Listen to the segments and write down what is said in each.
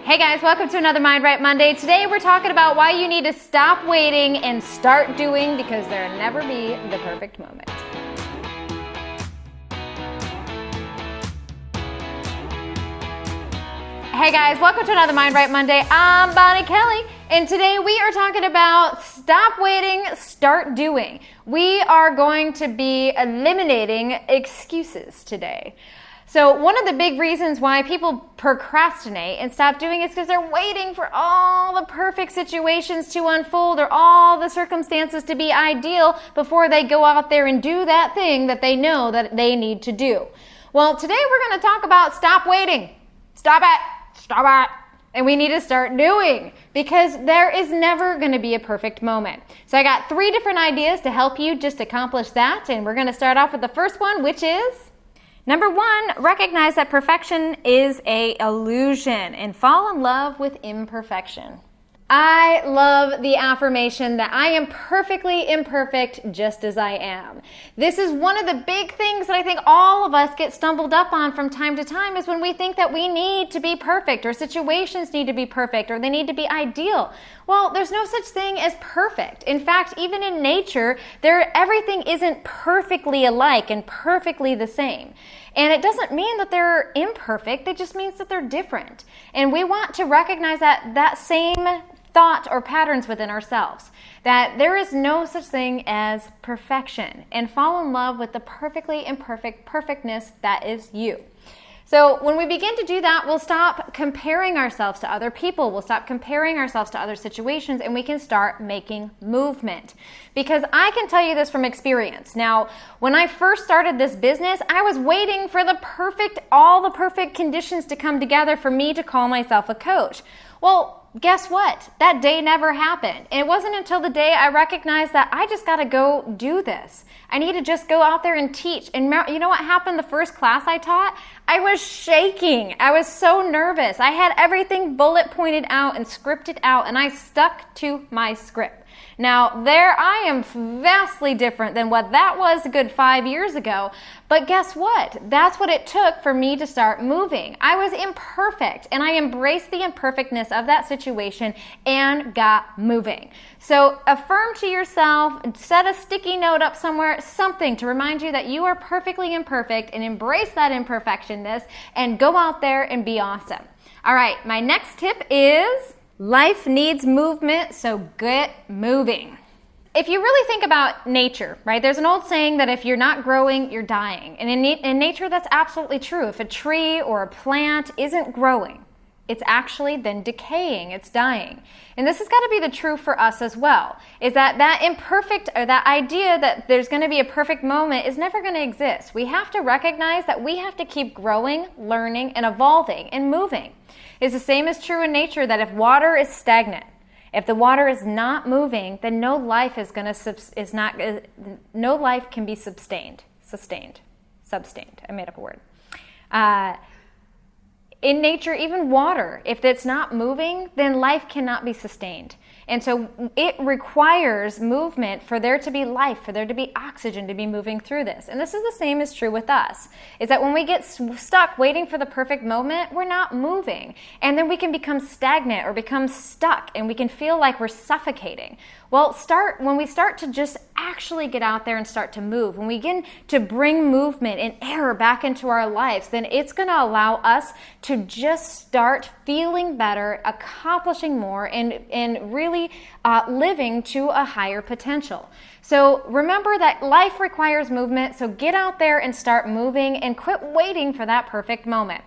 Hey guys, welcome to another Mind Right Monday. Today we're talking about why you need to stop waiting and start doing, because there'll never be the perfect moment. Hey guys, welcome to another Mind Right Monday. I'm Bonnie Kelly, and today we are talking about stop waiting, start doing. We are going to be eliminating excuses today. So one of the big reasons why people procrastinate and stop doing is because they're waiting for all the perfect situations to unfold or all the circumstances to be ideal before they go out there and do that thing that they know that they need to do. Well, today we're going to talk about stop waiting. Stop it. And we need to start doing, because there is never going to be a perfect moment. So I got 3 different ideas to help you just accomplish that. And we're going to start off with the first one, which is number 1, recognize that perfection is an illusion and fall in love with imperfection. I love the affirmation that I am perfectly imperfect just as I am. This is one of the big things that I think all of us get stumbled up on from time to time, is when we think that we need to be perfect, or situations need to be perfect, or they need to be ideal. Well, there's no such thing as perfect. In fact, even in nature, everything isn't perfectly alike and perfectly the same. And it doesn't mean that they're imperfect, it just means that they're different. And we want to recognize that same thought or patterns within ourselves, that there is no such thing as perfection, and fall in love with the perfectly imperfect perfectness that is you. So when we begin to do that, we'll stop comparing ourselves to other people. We'll stop comparing ourselves to other situations, and we can start making movement. Because I can tell you this from experience. Now, when I first started this business, I was waiting for all the perfect conditions to come together for me to call myself a coach. Well, guess what? That day never happened. And it wasn't until the day I recognized that I just got to go do this. I need to just go out there and teach. And you know what happened the first class I taught? I was shaking. I was so nervous. I had everything bullet pointed out and scripted out, and I stuck to my script. Now, there I am vastly different than what that was a good 5 years ago. But guess what? That's what it took for me to start moving. I was imperfect, and I embraced the imperfectness of that situation and got moving. So affirm to yourself, set a sticky note up somewhere, something to remind you that you are perfectly imperfect, and embrace that imperfectionness and go out there and be awesome. All right, my next tip is life needs movement, so get moving. If you really think about nature, right, there's an old saying that if you're not growing, you're dying. And in nature, that's absolutely true. If a tree or a plant isn't growing, it's actually then decaying, it's dying. And this has got to be the truth for us as well, is that imperfect, or that idea that there's going to be a perfect moment, is never going to exist. We have to recognize that we have to keep growing, learning, and evolving and moving. It's the same as true in nature, that if water is stagnant, if the water is not moving, then no life can be sustained. I made up a word. In nature, even water, if it's not moving, then life cannot be sustained. And so it requires movement for there to be life, for there to be oxygen to be moving through this. And this is the same as true with us, is that when we get stuck waiting for the perfect moment, we're not moving. And then we can become stagnant or become stuck, and we can feel like we're suffocating. Well, when we start to just actually get out there and start to move, when we begin to bring movement and air back into our lives, then it's going to allow us to just start feeling better, accomplishing more, and really living to a higher potential. So remember that life requires movement, so get out there and start moving, and quit waiting for that perfect moment.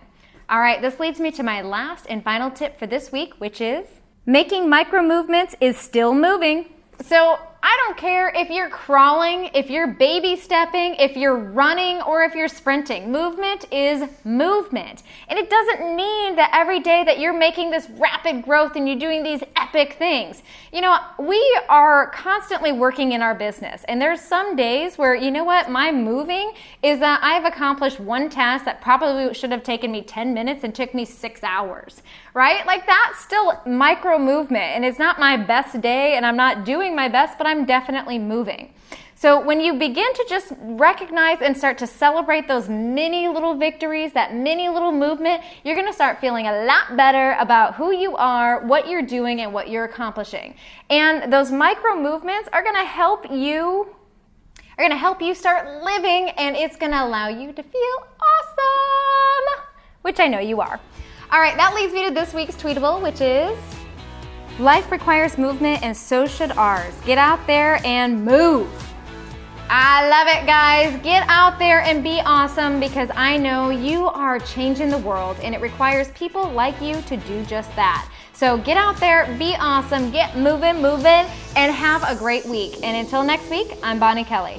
All right, this leads me to my last and final tip for this week, which is making micro movements is still moving. So I don't care if you're crawling, if you're baby stepping, if you're running, or if you're sprinting. Movement is movement. And it doesn't mean that every day that you're making this rapid growth and you're doing these epic things. You know, we are constantly working in our business. And there's some days where, you know what, my moving is that I've accomplished one task that probably should have taken me 10 minutes and took me 6 hours, right? Like, that's still micro movement. And it's not my best day, and I'm not doing my best, but I'm definitely moving. So when you begin to just recognize and start to celebrate those mini little victories, that mini little movement, you're going to start feeling a lot better about who you are, what you're doing, and what you're accomplishing. And those micro movements are going to help you start living, and it's going to allow you to feel awesome, which I know you are. All right, that leads me to this week's tweetable, which is, life requires movement and so should ours. Get out there and move. I love it, guys. Get out there and be awesome, because I know you are changing the world and it requires people like you to do just that. So get out there, be awesome, get moving, and have a great week. And until next week, I'm Bonnie Kelly.